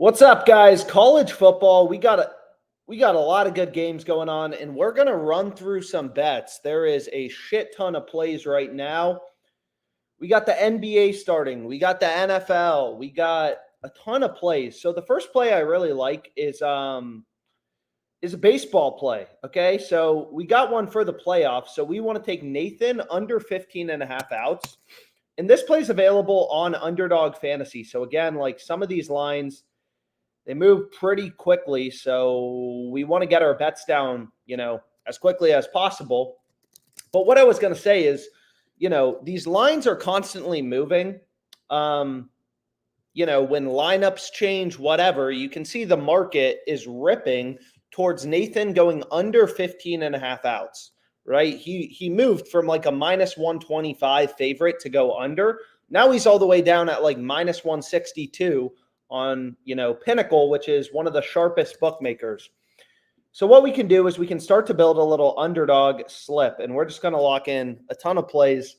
What's up, guys? College football. We got a lot of good games going on, and we're gonna run through some bets. There is a shit ton of plays right now. We got the NBA starting. We got the NFL. We got a ton of plays. So the first play I really like is a baseball play. Okay, so we got one for the playoffs. So we want to take Nathan under 15.5 outs. And this play is available on Underdog Fantasy. So again, like some of these lines, they move pretty quickly, so we want to get our bets down, as quickly as possible. But what I was going to say is, these lines are constantly moving. When lineups change, whatever, you can see the market is ripping towards Nathan going under 15.5 outs, right? He moved from like a minus 125 favorite to go under. Now he's all the way down at like minus 162 on, Pinnacle, which is one of the sharpest bookmakers. So what we can do is we can start to build a little underdog slip, and we're just going to lock in a ton of plays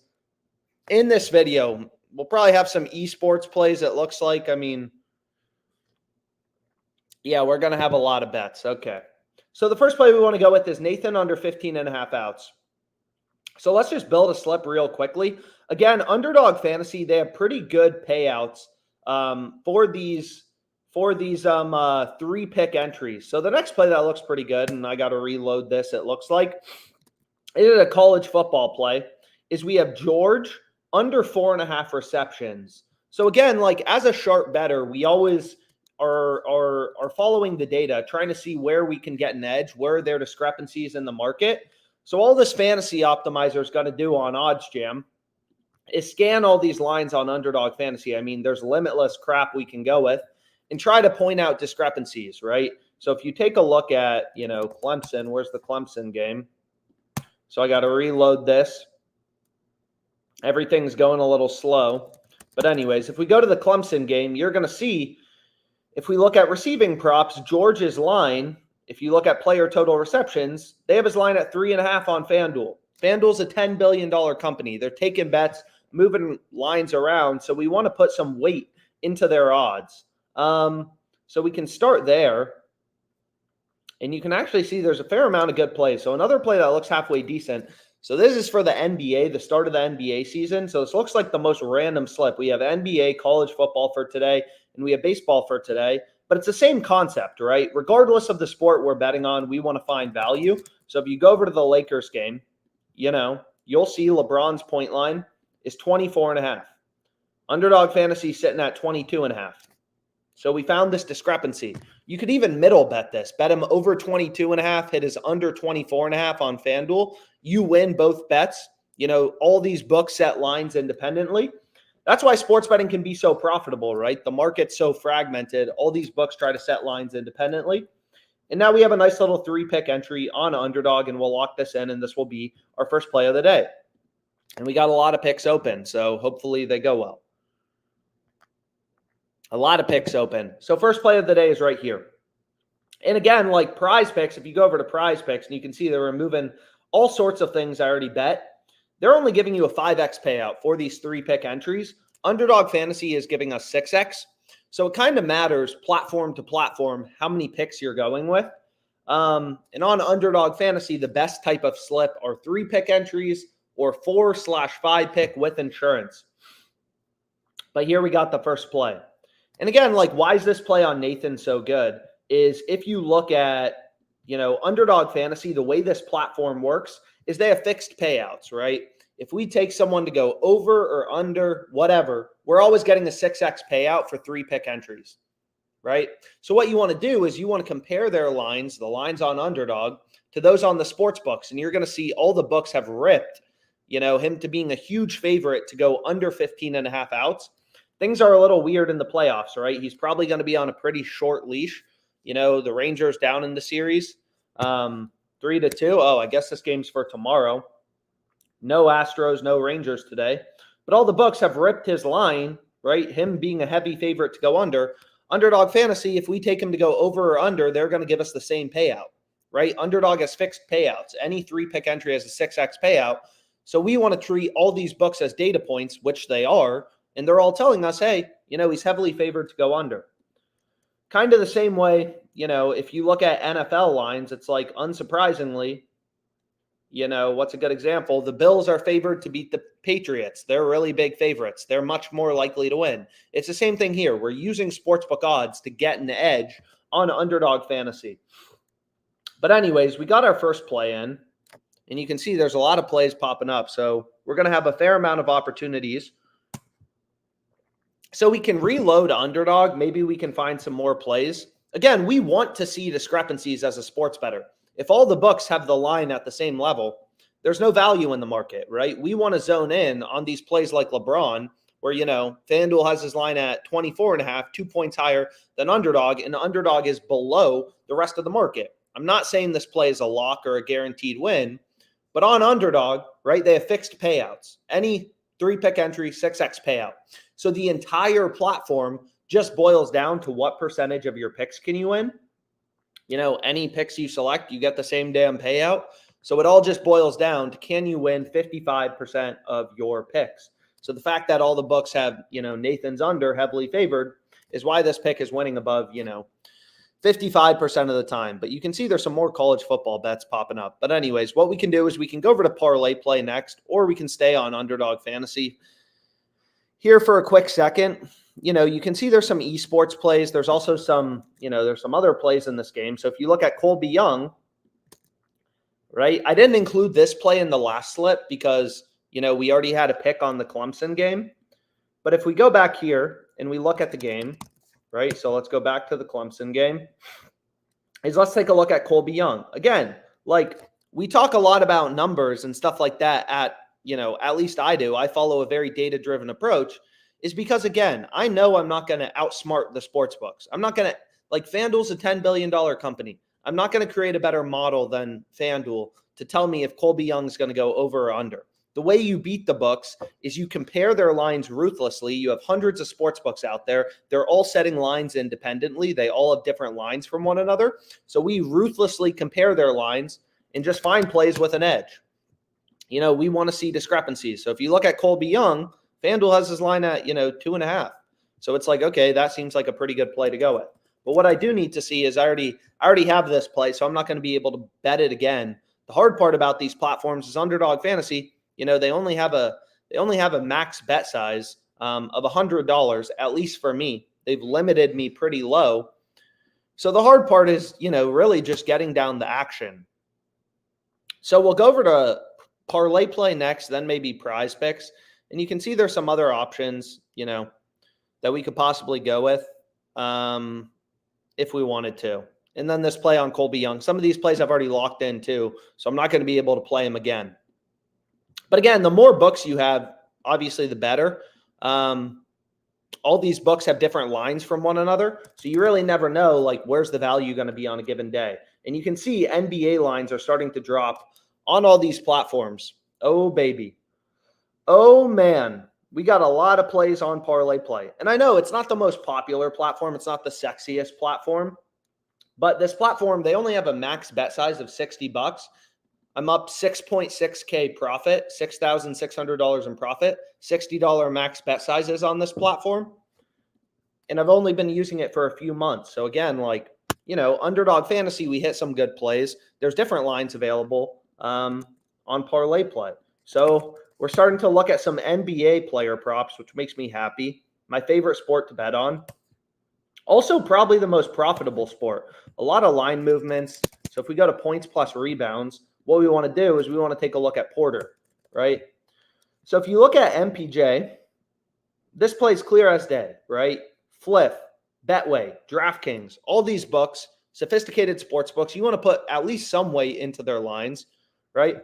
in this video. We'll probably have some esports plays, it looks like. We're going to have a lot of bets. Okay. So the first play we want to go with is Nathan under 15.5 outs. So let's just build a slip real quickly. Again, Underdog Fantasy, they have pretty good payouts for these 3-pick entries. So the next play that looks pretty good, and I got to reload this, it looks like, it is a college football play, is we have George under 4.5 receptions. So again, like as a sharp bettor, we always are following the data, trying to see where we can get an edge, where are there discrepancies in the market. So all this fantasy optimizer is going to do on OddsJam is scan all these lines on Underdog Fantasy. There's limitless crap we can go with and try to point out discrepancies, right? So if you take a look at, Clemson, where's the Clemson game? So I got to reload this. Everything's going a little slow. But anyways, if we go to the Clemson game, you're going to see, if we look at receiving props, George's line, if you look at player total receptions, they have his line at 3.5 on FanDuel. FanDuel's a $10 billion company. They're taking bets, moving lines around. So we want to put some weight into their odds. So we can start there. And you can actually see there's a fair amount of good plays. So another play that looks halfway decent. So this is for the NBA, the start of the NBA season. So this looks like the most random slip. We have NBA, college football for today, and we have baseball for today. But it's the same concept, right? Regardless of the sport we're betting on, we want to find value. So if you go over to the Lakers game, you'll see LeBron's point line is 24.5. Underdog Fantasy sitting at 22.5. So we found this discrepancy. You could even middle bet this. Bet him over 22.5, hit his under 24.5 on FanDuel. You win both bets. All these books set lines independently. That's why sports betting can be so profitable, right? The market's so fragmented. All these books try to set lines independently. And now we have a nice little 3-pick entry on Underdog, and we'll lock this in, and this will be our first play of the day. And we got a lot of picks open, so hopefully they go well. A lot of picks open. So first play of the day is right here. And again, like PrizePicks, if you go over to PrizePicks, and you can see they're removing all sorts of things I already bet, they're only giving you a 5x payout for these 3-pick entries. Underdog Fantasy is giving us 6x. So it kind of matters platform to platform how many picks you're going with. And on Underdog Fantasy, the best type of slip are 3-pick entries or 4/5-pick with insurance. But here we got the first play. And again, like why is this play on Nathan so good is if you look at, Underdog Fantasy, the way this platform works is they have fixed payouts, right? If we take someone to go over or under, whatever, we're always getting a 6x payout for 3-pick entries, right? So what you want to do is you want to compare their lines, the lines on Underdog, to those on the sports books. And you're going to see all the books have ripped, him to being a huge favorite to go under 15.5 outs. Things are a little weird in the playoffs, right? He's probably going to be on a pretty short leash. The Rangers down in the series, 3-2. Oh, I guess this game's for tomorrow. No Astros, no Rangers today. But all the books have ripped his line, right? Him being a heavy favorite to go under. Underdog Fantasy, if we take him to go over or under, they're going to give us the same payout, right? Underdog has fixed payouts. Any 3-pick entry has a 6x payout. So we want to treat all these books as data points, which they are, and they're all telling us, hey, he's heavily favored to go under. kind of the same way, if you look at NFL lines, it's like, unsurprisingly, what's a good example? The Bills are favored to beat the Patriots. They're really big favorites. They're much more likely to win. It's the same thing here. We're using sportsbook odds to get an edge on Underdog Fantasy. But anyways, we got our first play in, and you can see there's a lot of plays popping up. So we're going to have a fair amount of opportunities. So we can reload Underdog. Maybe we can find some more plays. Again, we want to see discrepancies as a sports bettor. If all the books have the line at the same level, there's no value in the market, right? We want to zone in on these plays like LeBron, where, FanDuel has his line at 24.5, 2 points higher than Underdog, and Underdog is below the rest of the market. I'm not saying this play is a lock or a guaranteed win, but on Underdog, right, they have fixed payouts. Any 3-pick entry, 6x payout. So the entire platform just boils down to what percentage of your picks can you win. Any picks you select, you get the same damn payout. So it all just boils down to, can you win 55% of your picks? So the fact that all the books have, Nathan's under heavily favored is why this pick is winning above, 55% of the time. But you can see there's some more college football bets popping up. But anyways, what we can do is we can go over to ParlayPlay next, or we can stay on Underdog Fantasy here for a quick second. You can see there's some esports plays. There's also some, there's some other plays in this game. So if you look at Colby Young, right, I didn't include this play in the last slip because, we already had a pick on the Clemson game. But if we go back here and we look at the game, right, so let's go back to the Clemson game, let's take a look at Colby Young. Again, like, we talk a lot about numbers and stuff like that at least I do. I follow a very data-driven approach. Is because, again, I know I'm not going to outsmart the sports books. I'm not going to, like, FanDuel's a $10 billion company. I'm not going to create a better model than FanDuel to tell me if Colby Young's going to go over or under. The way you beat the books is you compare their lines ruthlessly. You have hundreds of sports books out there. They're all setting lines independently. They all have different lines from one another. So we ruthlessly compare their lines and just find plays with an edge. We want to see discrepancies. So if you look at Colby Young, FanDuel has his line at, 2.5. So it's like, okay, that seems like a pretty good play to go with. But what I do need to see is I already have this play, so I'm not going to be able to bet it again. The hard part about these platforms is Underdog Fantasy, they only have a max bet size of $100, at least for me. They've limited me pretty low. So the hard part is, really just getting down the action. So we'll go over to ParlayPlay next, then maybe PrizePicks. And you can see there's some other options, that we could possibly go with if we wanted to. And then this play on Colby Young. Some of these plays I've already locked in too, so I'm not going to be able to play them again. But again, the more books you have, obviously the better. All these books have different lines from one another, so you really never know, like, where's the value going to be on a given day. And you can see NBA lines are starting to drop on all these platforms. Oh, baby. Oh, man, we got a lot of plays on ParlayPlay. And I know it's not the most popular platform. It's not the sexiest platform. But this platform, they only have a max bet size of $60. I'm up 6.6K profit, $6,600 in profit, $60 max bet sizes on this platform. And I've only been using it for a few months. So again, like, Underdog Fantasy, we hit some good plays. There's different lines available on ParlayPlay. So we're starting to look at some NBA player props, which makes me happy. My favorite sport to bet on. Also, probably the most profitable sport. A lot of line movements. So if we go to points plus rebounds, what we want to do is we want to take a look at Porter, right? So if you look at MPJ, this plays clear as day, right? Fliff, Betway, DraftKings, all these books, sophisticated sports books, you want to put at least some weight into their lines, right?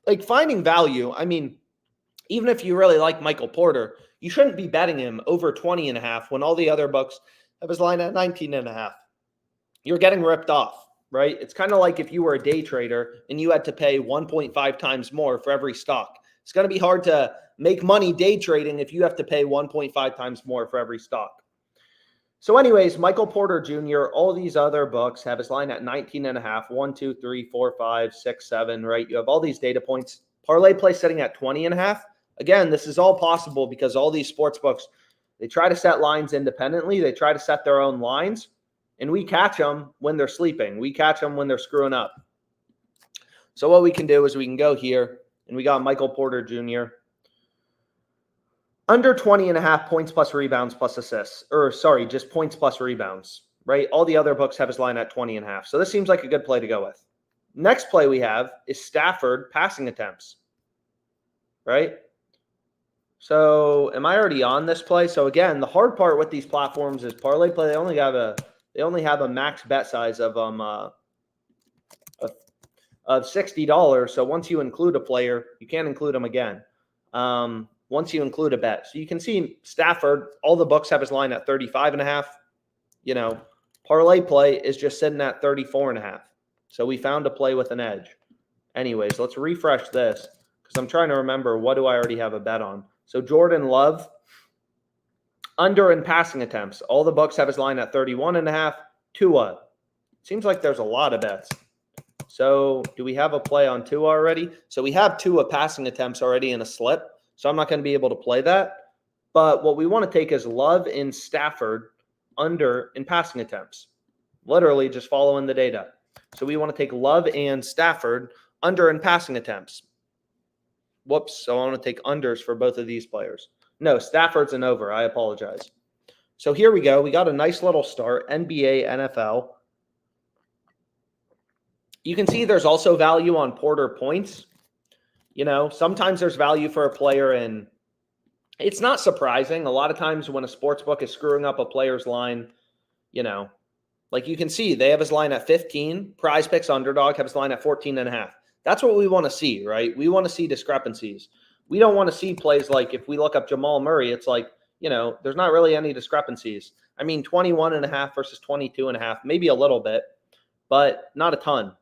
Like, finding value, I mean, even if you really like Michael Porter, you shouldn't be betting him over 20.5 when all the other books have his line at 19.5. You're getting ripped off, right? It's kind of like if you were a day trader and you had to pay 1.5 times more for every stock. It's going to be hard to make money day trading if you have to pay 1.5 times more for every stock. So anyways, Michael Porter Jr., all these other books have his line at 19.5, 1, 2, 3, 4, 5, 6, 7, right? You have all these data points. ParlayPlay setting at 20.5. Again, this is all possible because all these sports books They try to set lines independently. They try to set their own lines, and we catch them when they're sleeping. We catch them when they're screwing up. So what we can do is we can go here, and we got Michael Porter Jr. Under 20.5 points plus rebounds plus assists. Or, sorry, just points plus rebounds, right? All the other books have his line at 20.5. So this seems like a good play to go with. Next play we have is Stafford passing attempts, right? So am I already on this play? So again, the hard part with these platforms is ParlayPlay. They only have a max bet size of $60. So once you include a player, you can't include them again. Once you include a bet. So you can see Stafford, all the books have his line at 35.5. You know, ParlayPlay is just sitting at 34.5. So we found a play with an edge. Anyways, let's refresh this because I'm trying to remember what do I already have a bet on. So Jordan Love, under in passing attempts. All the books have his line at 31.5. Tua. Seems like there's a lot of bets. So do we have a play on Tua already? So we have Tua passing attempts already in a slip. So I'm not going to be able to play that. But what we want to take is Love in Stafford under in passing attempts. Literally just following the data. So we want to take Love and Stafford under in passing attempts. Whoops. So I want to take unders for both of these players. No, Stafford's an over. I apologize. So here we go. We got a nice little start. NBA, NFL. You can see there's also value on Porter points. You know, sometimes there's value for a player, and it's not surprising. A lot of times when a sports book is screwing up a player's line, you know, like you can see they have his line at 15. PrizePicks Underdog have his line at 14.5. That's what we want to see, right? We want to see discrepancies. We don't want to see plays like if we look up Jamal Murray, it's like, you know, there's not really any discrepancies. I mean, 21.5 versus 22.5, maybe a little bit, but not a ton.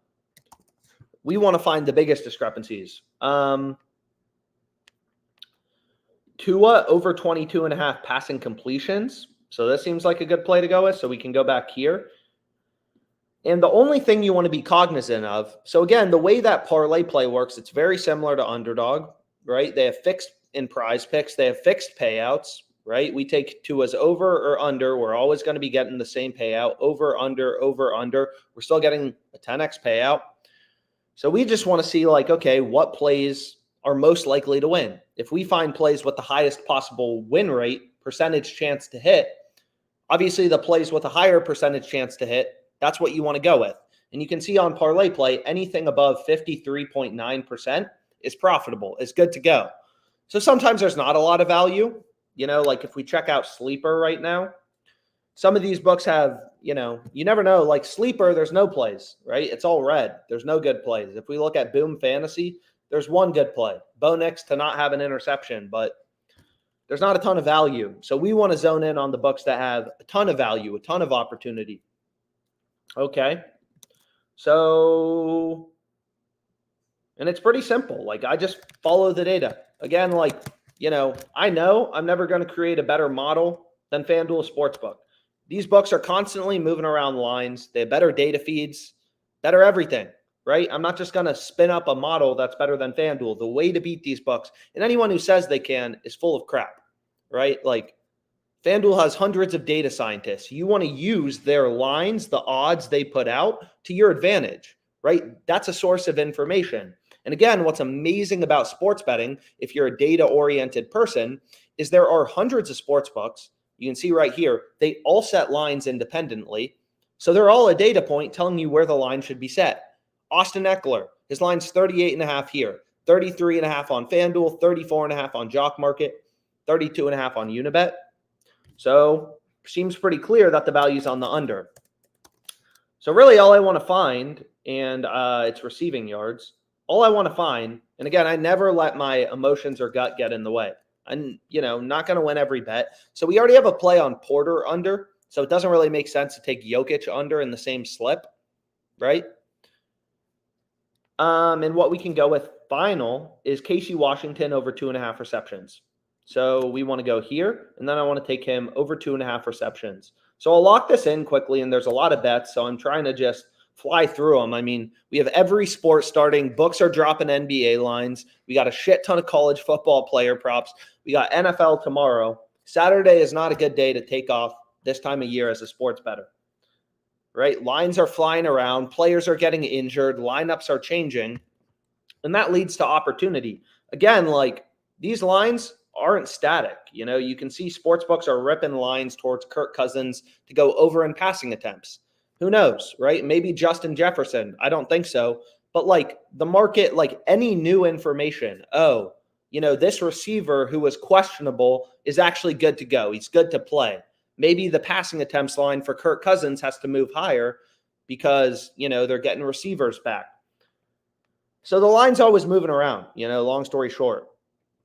We want to find the biggest discrepancies. Tua over 22.5 passing completions. So this seems like a good play to go with. So we can go back here. And the only thing you want to be cognizant of, so again, the way that ParlayPlay works, it's very similar to Underdog, right? They have fixed in PrizePicks. They have fixed payouts, right? We take Tua's over or under. We're always going to be getting the same payout. Over, under, over, under. We're still getting a 10x payout. So we just want to see like, okay, what plays are most likely to win? If we find plays with the highest possible win rate, percentage chance to hit, obviously the plays with a higher percentage chance to hit, that's what you want to go with. And you can see on ParlayPlay, anything above 53.9% is profitable. It's good to go. So sometimes there's not a lot of value. You know, like if we check out Sleeper right now, some of these books have, you know, you never know. Like Sleeper, there's no plays, right? It's all red. There's no good plays. If we look at Boom Fantasy, there's one good play. Bo Nix to not have an interception, but there's not a ton of value. So we want to zone in on the books that have a ton of value, a ton of opportunity. Okay. So, and it's pretty simple. Like I just follow the data. Again, like, you know I'm never going to create a better model than FanDuel Sportsbook. These books are constantly moving around lines. They have better data feeds, better everything, right? I'm not just going to spin up a model that's better than FanDuel. The way to beat these books, and anyone who says they can, is full of crap, right? Like FanDuel has hundreds of data scientists. You want to use their lines, the odds they put out to your advantage, right? That's a source of information. And again, what's amazing about sports betting, if you're a data-oriented person, is there are hundreds of sports books. You can see right here, they all set lines independently. So they're all a data point telling you where the line should be set. Austin Eckler, his line's 38.5 here, 33.5 on FanDuel, 34.5 on JockMKT, 32.5 on Unibet. So seems pretty clear that the value's on the under. So really all I want to find, and it's receiving yards, all I want to find, and again, I never let my emotions or gut get in the way. I'm, not going to win every bet. So we already have a play on Porter under, so it doesn't really make sense to take Jokic under in the same slip, right? And what we can go with final is Casey Washington over 2.5 receptions. So we want to go here, and then I want to take him over 2.5 receptions. So I'll lock this in quickly, and there's a lot of bets, so I'm trying to just fly through them. I mean, we have every sport starting. Books are dropping NBA lines. We got a shit ton of college football player props. We got NFL tomorrow. Saturday is not a good day to take off this time of year as a sports bettor, right? Lines are flying around, players are getting injured, lineups are changing, and that leads to opportunity. Again, like these lines aren't static. You know, you can see sportsbooks are ripping lines towards Kirk Cousins to go over in passing attempts. Who knows, right? Maybe Justin Jefferson. I don't think so. But like the market, like any new information, oh, you know, this receiver who was questionable is actually good to go. He's good to play. Maybe the passing attempts line for Kirk Cousins has to move higher because, you know, they're getting receivers back. So the line's always moving around, you know, long story short.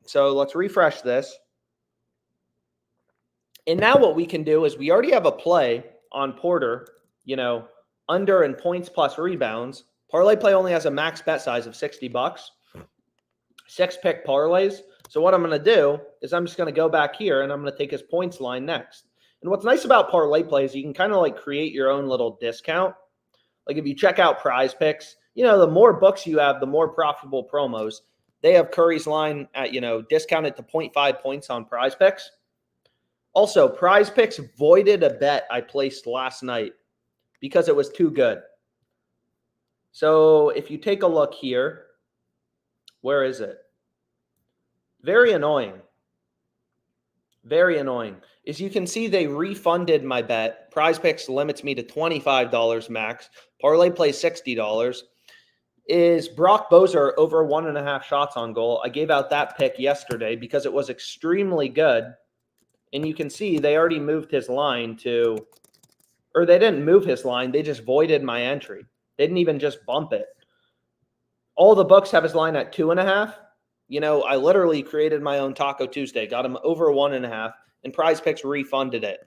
So let's refresh this. And now what we can do is we already have a play on Porter, you know, under and points plus rebounds. ParlayPlay only has a max bet size of $60. 6 pick parlays. So what I'm going to do is I'm just going to go back here and I'm going to take his points line next. And what's nice about ParlayPlay is you can kind of like create your own little discount. Like if you check out PrizePicks, you know, the more books you have, the more profitable promos. They have Curry's line at, you know, discounted to 0.5 points on PrizePicks. Also, PrizePicks voided a bet I placed last night because it was too good. So if you take a look here, where is it? Very annoying. Very annoying. As you can see, they refunded my bet. PrizePicks limits me to $25 max. ParlayPlay $60. Is Brock Boser over 1.5 shots on goal? I gave out that pick yesterday because it was extremely good. And you can see they already moved his line to, or they didn't move his line. They just voided my entry. They didn't even just bump it. All the books have his line at 2.5. You know, I literally created my own Taco Tuesday, got him over 1.5, and PrizePicks refunded it.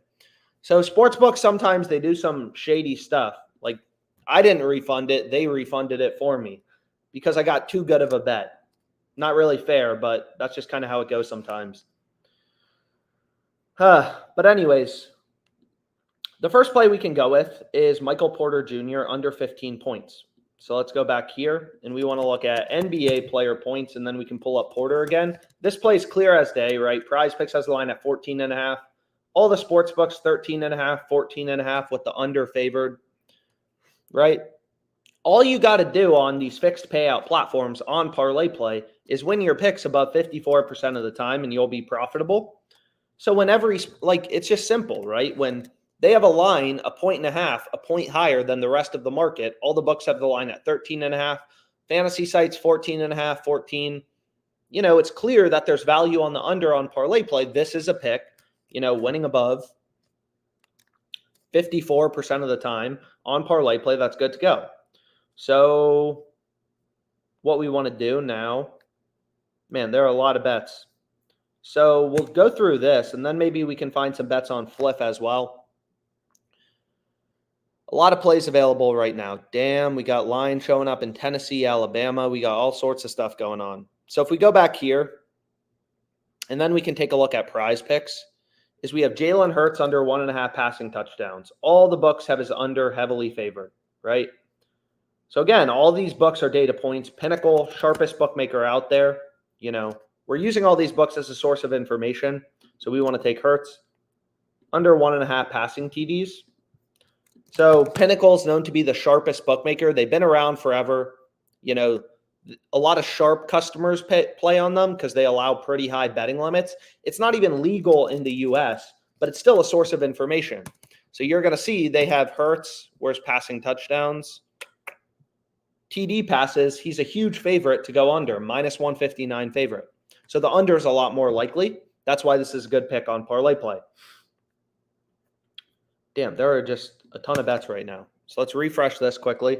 So sportsbooks, sometimes they do some shady stuff. Like I didn't refund it. They refunded it for me because I got too good of a bet. Not really fair, but that's just kind of how it goes sometimes. But anyways, the first play we can go with is Michael Porter Jr. under 15 points. So let's go back here, and we want to look at NBA player points, and then we can pull up Porter again. This play is clear as day, right? PrizePicks has the line at 14.5. All the sports books, 13.5, 14.5 with the under favored, right? All you got to do on these fixed payout platforms on ParlayPlay is win your picks above 54% of the time, and you'll be profitable. So whenever he's like, it's just simple, right? When they have a line 1.5, a point higher than the rest of the market, all the books have the line at 13.5. Fantasy sites 14.5, 14. You know, it's clear that there's value on the under on ParlayPlay. This is a pick, you know, winning above 54% of the time on ParlayPlay. That's good to go. So what we want to do now, man, there are a lot of bets. So we'll go through this, and then maybe we can find some bets on Flip as well. A lot of plays available right now. Damn, we got lines showing up in Tennessee, Alabama. We got all sorts of stuff going on. So if we go back here, and then we can take a look at PrizePicks, is we have Jalen Hurts under 1.5 passing touchdowns. All the books have his under heavily favored, right? So again, all these books are data points. Pinnacle, sharpest bookmaker out there. You know, we're using all these books as a source of information. So we want to take Hurts under 1.5 passing TDs. So Pinnacle is known to be the sharpest bookmaker. They've been around forever. You know, a lot of sharp customers play on them because they allow pretty high betting limits. It's not even legal in the US, but it's still a source of information. So you're going to see they have Hurts, where's passing touchdowns. TD passes, he's a huge favorite to go under, -159 favorite. So the under is a lot more likely. That's why this is a good pick on ParlayPlay. Damn, there are just a ton of bets right now. So let's refresh this quickly.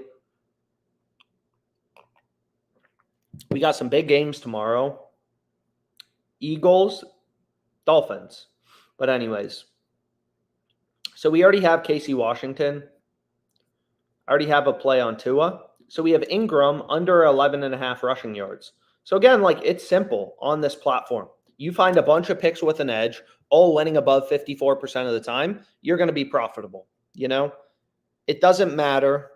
We got some big games tomorrow. Eagles, Dolphins. But anyways, so we already have Casey Washington. I already have a play on Tua. So we have Ingram under 11.5 rushing yards. So again, like it's simple on this platform. You find a bunch of picks with an edge, all winning above 54% of the time, you're going to be profitable. You know, it doesn't matter.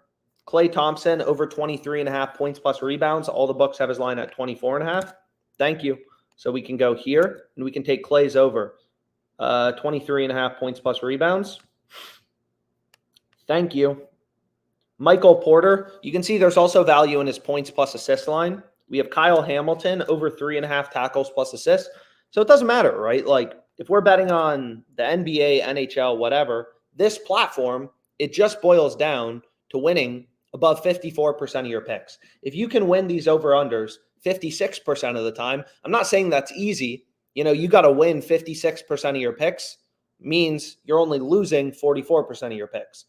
Klay Thompson over 23.5 points plus rebounds. All the books have his line at 24.5. Thank you. So we can go here and we can take Klay's over. 23.5 points plus rebounds. Thank you. Michael Porter, you can see there's also value in his points plus assist line. We have Kyle Hamilton over 3.5 tackles plus assists. So it doesn't matter, right? Like if we're betting on the NBA, NHL, whatever, this platform, it just boils down to winning above 54% of your picks. If you can win these over-unders 56% of the time, I'm not saying that's easy. You got to win 56% of your picks means you're only losing 44% of your picks.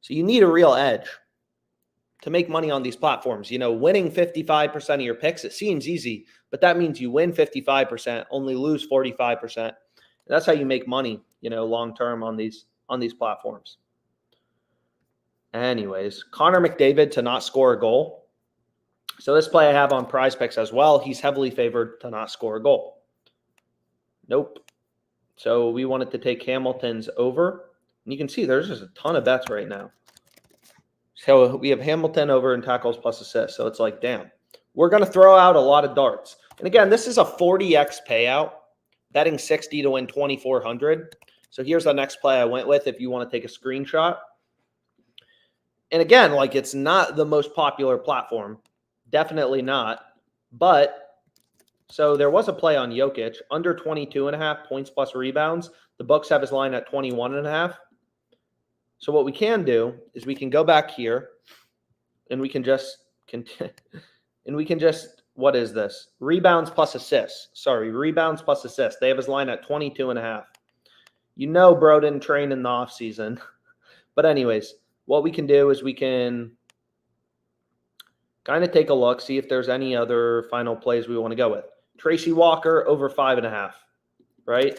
So you need a real edge to make money on these platforms. Winning 55% of your picks, it seems easy, but that means you win 55%, only lose 45%. And that's how you make money, long-term on these platforms. Anyways, Connor McDavid to not score a goal. So this play I have on PrizePicks as well. He's heavily favored to not score a goal. Nope. So we wanted to take Hamilton's over. And you can see there's just a ton of bets right now. So we have Hamilton over in tackles plus assists. So it's like, damn, we're going to throw out a lot of darts. And again, this is a 40x payout, betting 60 to win 2,400. So here's the next play I went with if you want to take a screenshot. And again, like it's not the most popular platform. Definitely not. But so there was a play on Jokic under 22.5 points plus rebounds. The books have his line at 21.5. So what we can do is we can go back here and we can just what is this? Rebounds plus assists. Sorry, rebounds plus assists. They have his line at 22.5. Bro didn't train in the offseason. But anyways, what we can do is we can kind of take a look, see if there's any other final plays we want to go with. Tracy Walker over 5.5, right?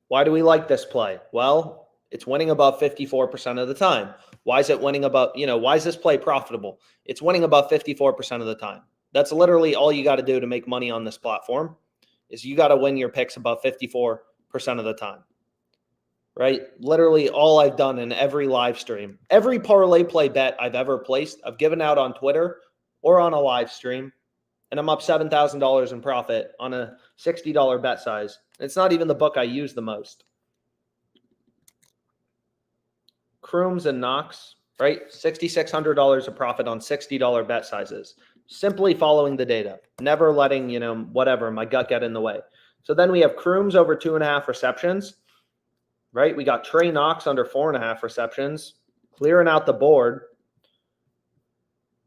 Why do we like this play? Well, it's winning above 54% of the time. Why is it winning above, why is this play profitable? It's winning above 54% of the time. That's literally all you got to do to make money on this platform is you got to win your picks above 54% of the time, right? Literally all I've done in every live stream, every parlay play bet I've ever placed, I've given out on Twitter or on a live stream, and I'm up $7,000 in profit on a $60 bet size. It's not even the book I use the most. Crooms and Knox, right? $6,600 of profit on $60 bet sizes. Simply following the data, never letting, whatever, my gut get in the way. So then we have Crooms over 2.5 receptions, right? We got Trey Knox under 4.5 receptions, clearing out the board.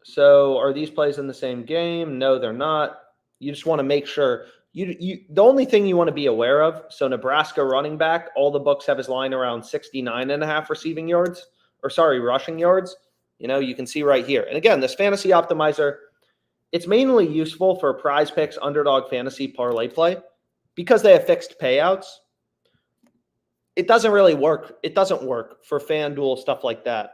So are these plays in the same game? No, they're not. You just want to make sure the only thing you want to be aware of. So Nebraska running back, all the books have his line around 69.5 rushing yards. You can see right here. And again, this fantasy optimizer, it's mainly useful for PrizePicks, Underdog Fantasy, ParlayPlay because they have fixed payouts. It doesn't really work. It doesn't work for FanDuel, stuff like that.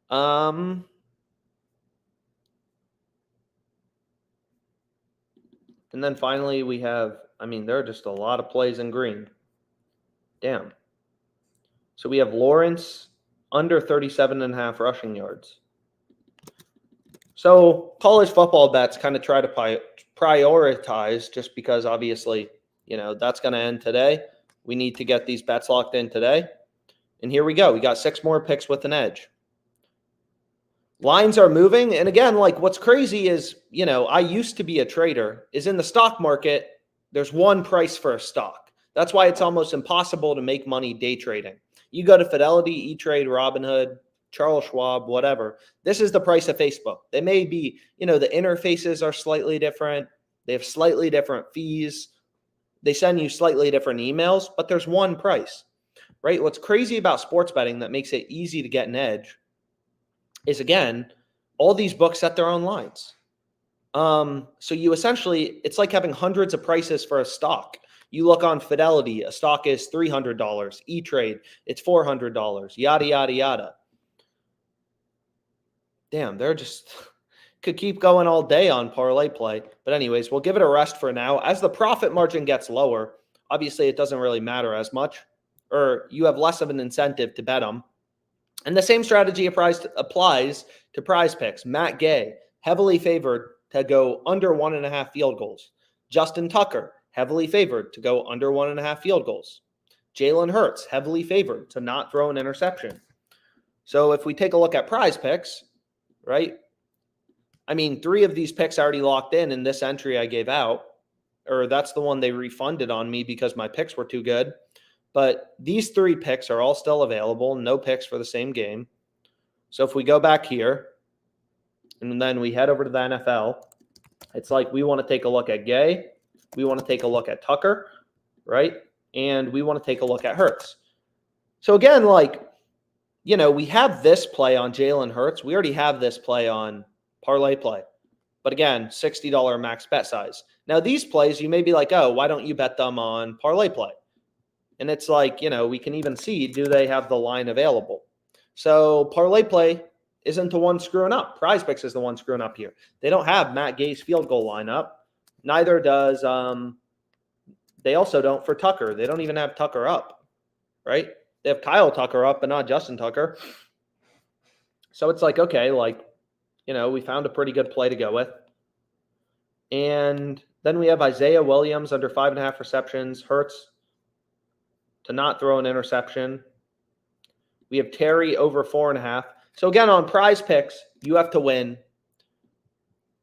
And then finally we have, there are just a lot of plays in green. Damn. So we have Lawrence under 37.5 rushing yards. So college football bets kind of try to prioritize just because obviously, that's going to end today. We need to get these bets locked in today. And here we go. We got 6 more picks with an edge. Lines are moving. And again, like what's crazy is, I used to be a trader, is in the stock market, there's one price for a stock. That's why it's almost impossible to make money day trading. You go to Fidelity, E-Trade, Robinhood, Charles Schwab, whatever. This is the price of Facebook. They may be, the interfaces are slightly different. They have slightly different fees. They send you slightly different emails, but there's one price, right? What's crazy about sports betting that makes it easy to get an edge is, again, all these books set their own lines. So you essentially, it's like having hundreds of prices for a stock. You look on Fidelity, a stock is $300. E-Trade, it's $400. Yada, yada, yada. Damn, they're just could keep going all day on parlay play. But anyways, we'll give it a rest for now. As the profit margin gets lower, obviously it doesn't really matter as much, or you have less of an incentive to bet them. And the same strategy applies to PrizePicks. Matt Gay, heavily favored to go under 1.5 field goals. Justin Tucker, heavily favored to go under 1.5 field goals. Jalen Hurts, heavily favored to not throw an interception. So if we take a look at PrizePicks, right? I mean, 3 of these picks already locked in this entry I gave out, or that's the one they refunded on me because my picks were too good. But these 3 picks are all still available, no picks for the same game. So if we go back here, and then we head over to the NFL, it's like we want to take a look at Gay, we want to take a look at Tucker, right? And we want to take a look at Hurts. So again, like, we have this play on Jalen Hurts. We already have this play on ParlayPlay. But again, $60 max bet size. Now, these plays, you may be like, oh, why don't you bet them on ParlayPlay? And it's like, we can even see, do they have the line available? So ParlayPlay isn't the one screwing up. PrizePicks is the one screwing up here. They don't have Matt Gay's field goal lineup. Neither does, they also don't for Tucker. They don't even have Tucker up, right? They have Kyle Tucker up, but not Justin Tucker. So it's like, okay, like, we found a pretty good play to go with. And then we have Isaiah Williams under 5.5 receptions. Hurts to not throw an interception. We have Terry over 4.5. So again, on PrizePicks, you have to win.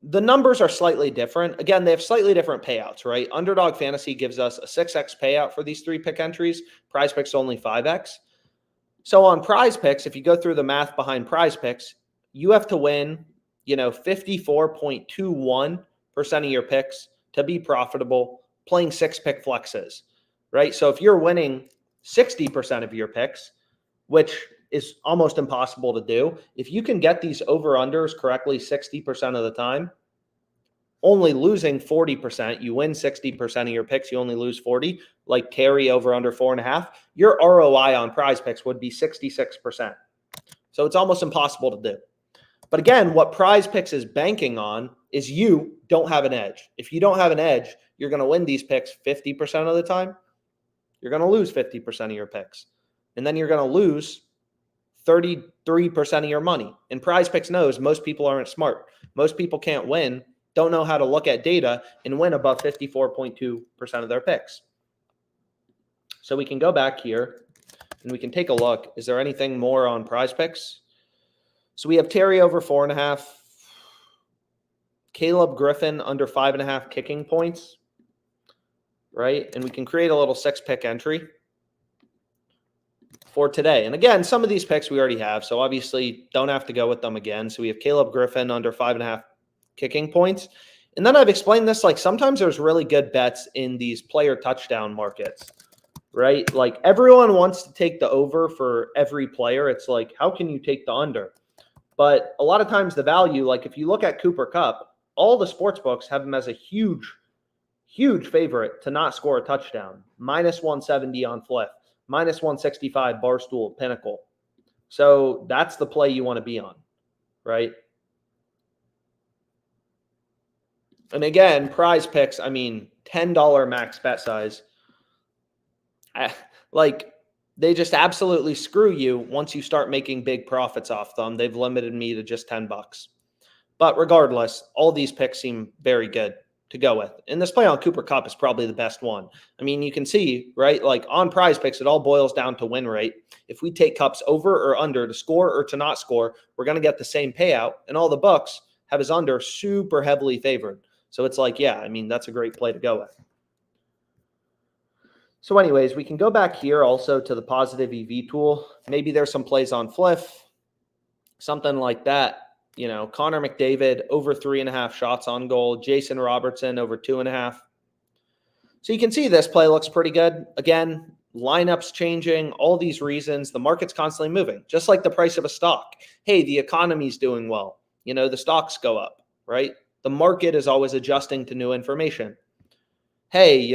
The numbers are slightly different. Again, they have slightly different payouts, right? Underdog Fantasy gives us a 6x payout for these 3 pick entries. PrizePicks only 5x. So on PrizePicks, if you go through the math behind PrizePicks, you have to win, 54.21% of your picks to be profitable playing 6-pick flexes, right? So if you're winning 60% of your picks, which is almost impossible to do, if you can get these over-unders correctly 60% of the time, only losing 40%, you win 60% of your picks, you only lose 40, like carry over under 4.5, your ROI on PrizePicks would be 66%. So it's almost impossible to do. But again, what PrizePicks is banking on is you don't have an edge. If you don't have an edge, you're going to win these picks 50% of the time. You're going to lose 50% of your picks. And then you're going to lose 33% of your money. And PrizePicks knows most people aren't smart. Most people can't win, don't know how to look at data and win above 54.2% of their picks. So we can go back here and we can take a look. Is there anything more on PrizePicks? So we have Terry over 4.5. Caleb Griffin under 5.5 kicking points, right? And we can create a little 6-pick entry for today. And again, some of these picks we already have, so obviously don't have to go with them again. So we have Caleb Griffin under 5.5 kicking points. And then I've explained this, like sometimes there's really good bets in these player touchdown markets, right? Like everyone wants to take the over for every player. It's like, how can you take the under? But a lot of times the value, like if you look at Cooper Kupp, all the sports books have him as a huge favorite to not score a touchdown. -170 on Flip, -165 Barstool Pinnacle. So that's the play you want to be on, right? And again, PrizePicks, I mean, $10 max bet size. Like, they just absolutely screw you once you start making big profits off them. They've limited me to just $10. But regardless, all these picks seem very good to go with. And this play on Cooper Kupp is probably the best one. I mean, you can see, right, like on PrizePicks, it all boils down to win rate. If we take Kupp's over or under to score or to not score, we're going to get the same payout. And all the books have his under super heavily favored. So it's like, yeah, I mean, that's a great play to go with. So anyways, we can go back here also to the positive EV tool. Maybe there's some plays on Fliff, something like that. Connor McDavid over 3.5 shots on goal. Jason Robertson over 2.5. So you can see this play looks pretty good. Again, lineups changing, all these reasons. The market's constantly moving, just like the price of a stock. Hey, the economy's doing well. The stocks go up, right? The market is always adjusting to new information. Hey,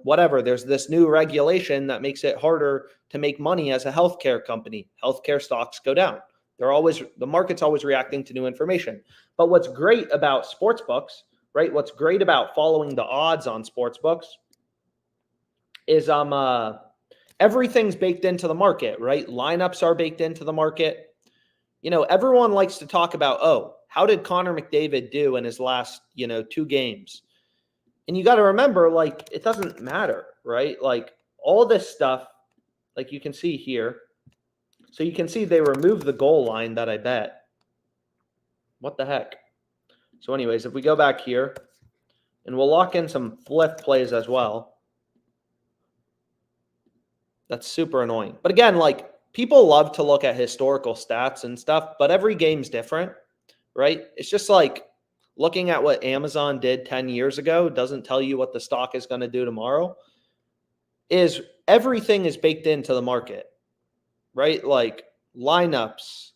whatever, there's this new regulation that makes it harder to make money as a healthcare company. Healthcare stocks go down. The market's always reacting to new information. But what's great about sports books, right? What's great about following the odds on sports books is everything's baked into the market, right? Lineups are baked into the market. Everyone likes to talk about, how did Connor McDavid do in his last, 2 games? And you got to remember, like, it doesn't matter, right? Like, all this stuff, like you can see here. So you can see they removed the goal line that I bet. What the heck? So anyways, if we go back here, and we'll lock in some flip plays as well. That's super annoying. But again, like, people love to look at historical stats and stuff, but every game's different, right? It's just like looking at what Amazon did 10 years ago doesn't tell you what the stock is going to do tomorrow. Is everything is baked into the market, right? Like lineups,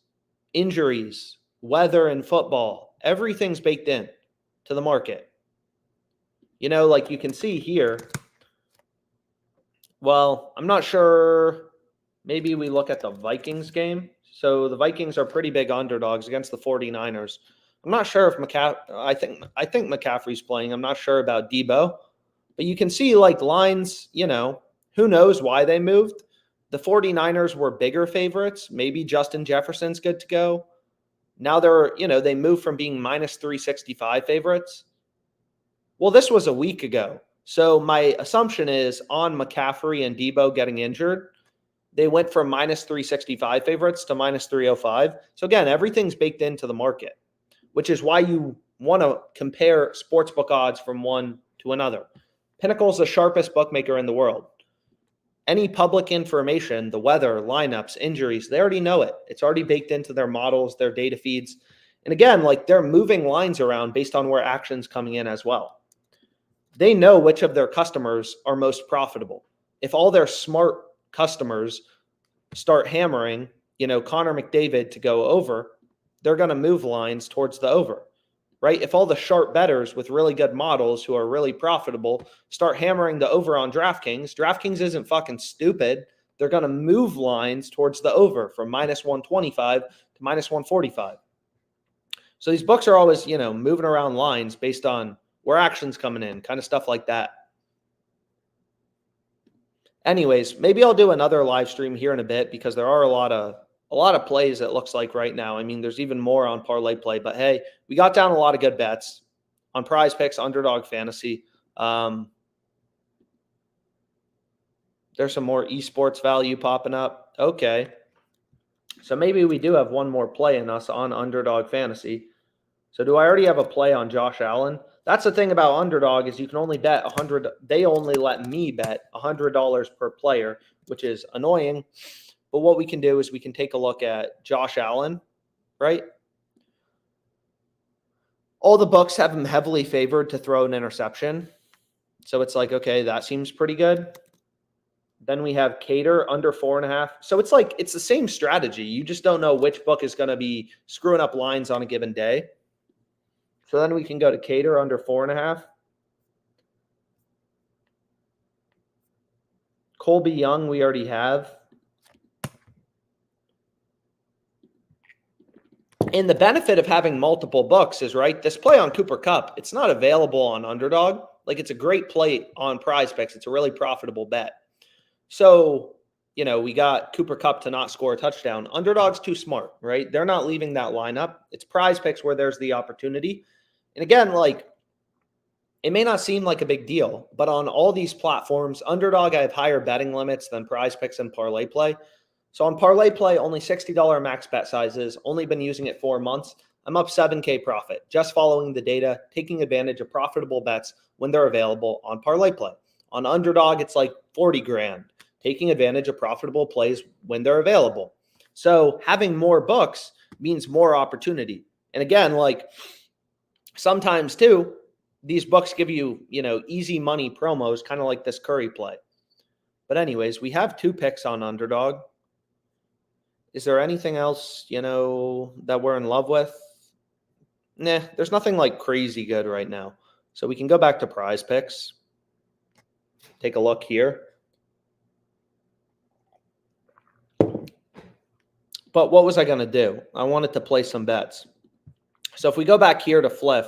injuries, weather in football, everything's baked in to the market. You know, like you can see here. Well, I'm not sure. Maybe we look at the Vikings game. So the Vikings are pretty big underdogs against the 49ers. I'm not sure if I think McCaffrey's playing. I'm not sure about Debo. But you can see like lines, you know, who knows why they moved. The 49ers were bigger favorites. Maybe Justin Jefferson's good to go. Now they're, you know, they moved from being minus 365 favorites. Well, this was a week ago. So my assumption is on McCaffrey and Debo getting injured, they went from minus 365 favorites to minus 305. So again, everything's baked into the market, which is why you want to compare sportsbook odds from one to another. Pinnacle's the sharpest bookmaker in the world. Any public information, the weather, lineups, injuries, they already know it. It's already baked into their models, their data feeds. And again, like they're moving lines around based on where action's coming in as well. They know which of their customers are most profitable. If all their smart customers start hammering, you know, Connor McDavid to go over, they're going to move lines towards the over, right? If all the sharp bettors with really good models who are really profitable start hammering the over on DraftKings isn't fucking stupid. They're going to move lines towards the over from minus 125 to minus 145. So these books are always, you know, moving around lines based on where action's coming in, kind of stuff like that. Anyways, maybe I'll do another live stream here in a bit because there are a lot of plays it looks like right now. I mean, there's even more on ParlayPlay, but hey, we got down a lot of good bets on PrizePicks, Underdog Fantasy. There's some more esports value popping up. Okay. So maybe we do have one more play in us on Underdog Fantasy. So do I already have a play on Josh Allen? That's the thing about Underdog is you can only bet 100. They only let me bet $100 per player, which is annoying. But what we can do is we can take a look at Josh Allen, right? All the books have him heavily favored to throw an interception. So it's like, okay, that seems pretty good. Then we have Cater under 4.5. So it's like, it's the same strategy. You just don't know which book is going to be screwing up lines on a given day. So then we can go to Cater under 4.5. Colby Young, we already have. And the benefit of having multiple books is, right, this play on Cooper Kupp, it's not available on Underdog. Like, it's a great play on PrizePicks. It's a really profitable bet. So, you know, we got Cooper Kupp to not score a touchdown. Underdog's too smart, right? They're not leaving that lineup. It's PrizePicks where there's the opportunity. And again, like, it may not seem like a big deal, but on all these platforms, Underdog, I have higher betting limits than PrizePicks and ParlayPlay. So on ParlayPlay, only $60 max bet sizes, only been using it 4 months. I'm up $7K profit, just following the data, taking advantage of profitable bets when they're available on ParlayPlay. On Underdog, it's like 40 grand, taking advantage of profitable plays when they're available. So having more books means more opportunity. And again, like sometimes too, these books give you, you know, easy money promos, kind of like this Curry play. But anyways, we have 2 picks on Underdog. Is there anything else, you know, that we're in love with? Nah, there's nothing like crazy good right now. So we can go back to PrizePicks. Take a look here. But what was I going to do? I wanted to play some bets. So if we go back here to Fliff.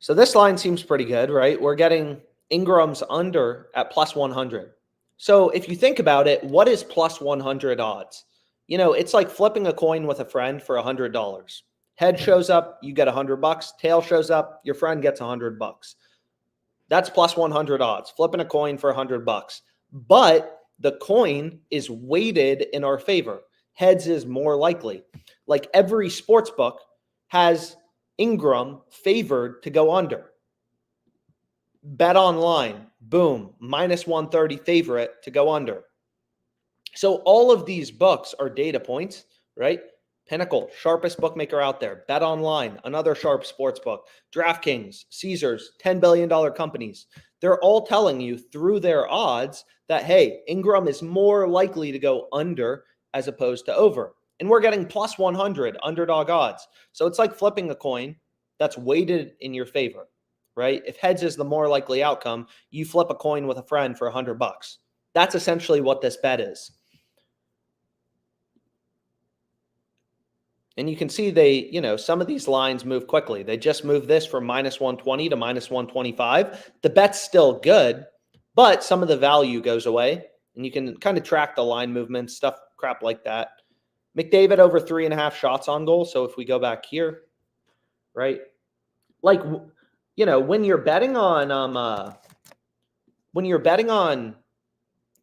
So this line seems pretty good, right? We're getting Ingram's under at plus 100. So if you think about it, what is plus 100 odds? You know, it's like flipping a coin with a friend for $100. Head shows up, you get $100. Tail shows up, your friend gets $100. That's plus 100 odds. Flipping a coin for $100. But the coin is weighted in our favor. Heads is more likely. Like every sports book has Ingram favored to go under. Bet online, boom, minus 130 favorite to go under. So all of these books are data points, right? Pinnacle, sharpest bookmaker out there. Bet online, another sharp sports book. DraftKings, Caesars, $10 billion companies. They're all telling you through their odds that, hey, Ingram is more likely to go under as opposed to over. And we're getting plus 100 underdog odds. So it's like flipping a coin that's weighted in your favor, right? If heads is the more likely outcome, you flip a coin with a friend for $100. That's essentially what this bet is. And you can see some of these lines move quickly. They just moved this from minus 120 to minus 125. The bet's still good, but some of the value goes away. And you can kind of track the line movements, stuff, crap like that. McDavid over 3.5 shots on goal. So if we go back here, right? Like, when you're betting on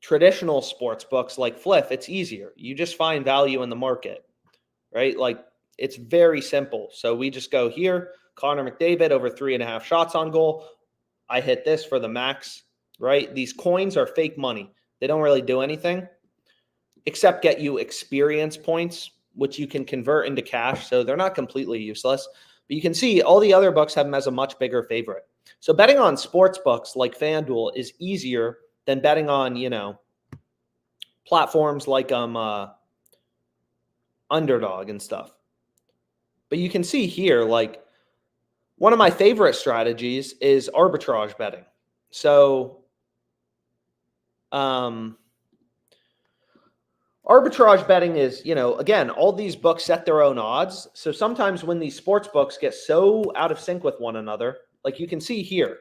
traditional sports books like Fliff, it's easier. You just find value in the market. Right? Like, it's very simple. So we just go here, Connor McDavid over 3.5 shots on goal. I hit this for the max, right? These coins are fake money. They don't really do anything except get you experience points, which you can convert into cash. So they're not completely useless. But you can see all the other books have them as a much bigger favorite. So betting on sports books like FanDuel is easier than betting on, platforms like Underdog and stuff. But you can see here, like, one of my favorite strategies is arbitrage betting. So arbitrage betting is, again, all these books set their own odds. So sometimes when these sports books get so out of sync with one another, like you can see here,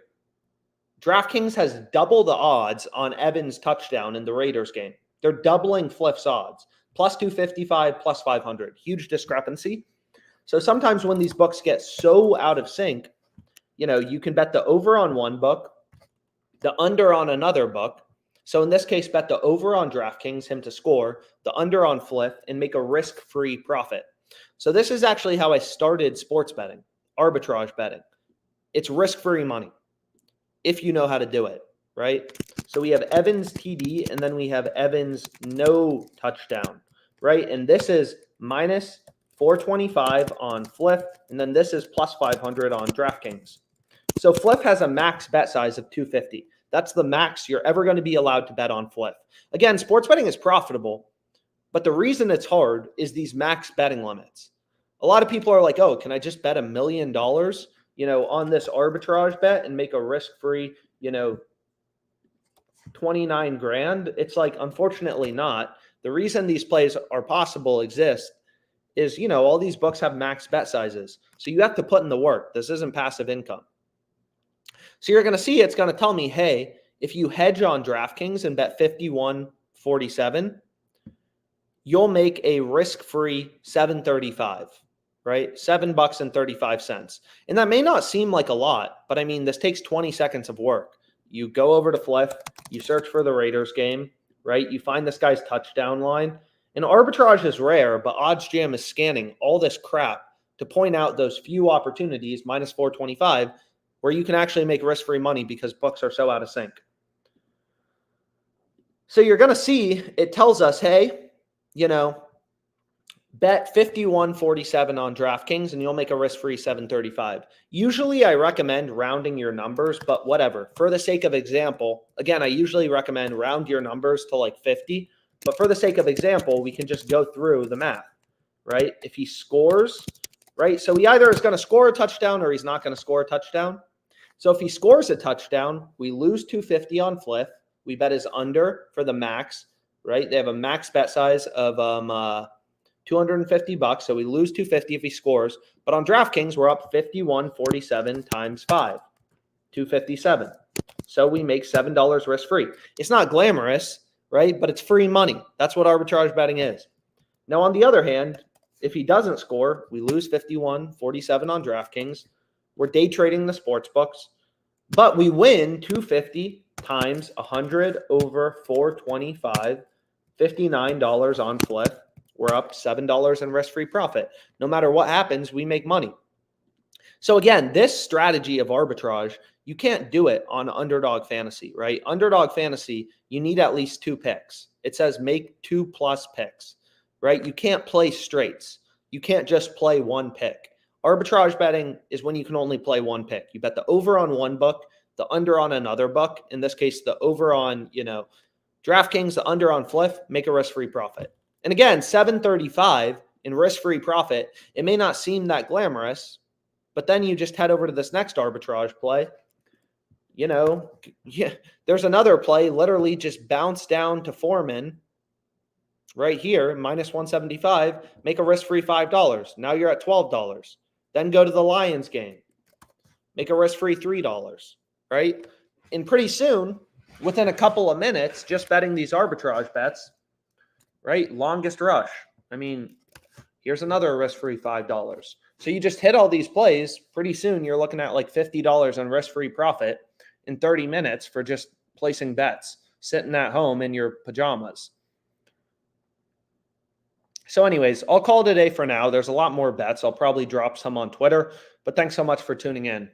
DraftKings has double the odds on Evans' touchdown in the Raiders game. They're doubling Fliff's odds. Plus 255, plus 500. Huge discrepancy. So sometimes when these books get so out of sync, you can bet the over on one book, the under on another book. So in this case, bet the over on DraftKings, him to score, the under on Fliff, and make a risk-free profit. So this is actually how I started sports betting, arbitrage betting. It's risk-free money if you know how to do it, right? So we have Evans TD, and then we have Evans no touchdown, right? And this is minus 425 on Fliff, and then this is plus 500 on DraftKings. So Fliff has a max bet size of 250. That's the max you're ever going to be allowed to bet on Fliff. Again, sports betting is profitable, but the reason it's hard is these max betting limits. A lot of people are like, oh, can I just bet $1 million, on this arbitrage bet and make a risk-free, 29 grand? It's like, unfortunately not. The reason these plays are possible exist is, all these books have max bet sizes. So you have to put in the work. This isn't passive income. So you're going to see it's going to tell me, hey, if you hedge on DraftKings and bet 51.47, you'll make a risk-free 735, right? $7.35. And that may not seem like a lot, but I mean, this takes 20 seconds of work. You go over to Fliff, you search for the Raiders game, right? You find this guy's touchdown line. And arbitrage is rare, but OddsJam is scanning all this crap to point out those few opportunities, minus 425, where you can actually make risk-free money because books are so out of sync. So you're going to see it tells us, hey, bet 51.47 on DraftKings and you'll make a risk-free 735. Usually I recommend rounding your numbers, but whatever. For the sake of example, again, I usually recommend round your numbers to like 50. But for the sake of example, we can just go through the math, right? If he scores, right? So he either is going to score a touchdown or he's not going to score a touchdown. So if he scores a touchdown, we lose 250 on Fliff. We bet his under for the max, right? They have a max bet size of $250. So we lose 250 if he scores. But on DraftKings, we're up 51.47 times 5, 257. So we make $7 risk-free. It's not glamorous, right? But it's free money. That's what arbitrage betting is. Now, on the other hand, If he doesn't score, we lose 51-47 on DraftKings. We're day trading the sports books, but we win 250 times 100 over 425, $59 on flip. We're up $7 in risk-free profit. No matter what happens, we make money. So again, this strategy of arbitrage, you can't do it on Underdog Fantasy, right? Underdog Fantasy, you need at least 2 picks. It says make 2+ picks, right? You can't play straights. You can't just play 1 pick. Arbitrage betting is when you can only play 1 pick. You bet the over on one book, the under on another book. In this case, the over on, DraftKings, the under on flip, make a risk-free profit. And again, $735 in risk-free profit. It may not seem that glamorous, but then you just head over to this next arbitrage play. There's another play, literally just bounce down to Foreman right here, -175, make a risk-free $5. Now you're at $12. Then go to the Lions game, make a risk-free $3, right? And pretty soon, within a couple of minutes, just betting these arbitrage bets, right? Longest rush. I mean, here's another risk-free $5. So you just hit all these plays. Pretty soon, you're looking at like $50 in risk-free profit in 30 minutes for just placing bets, sitting at home in your pajamas. So anyways, I'll call it a day for now. There's a lot more bets. I'll probably drop some on Twitter, but thanks so much for tuning in.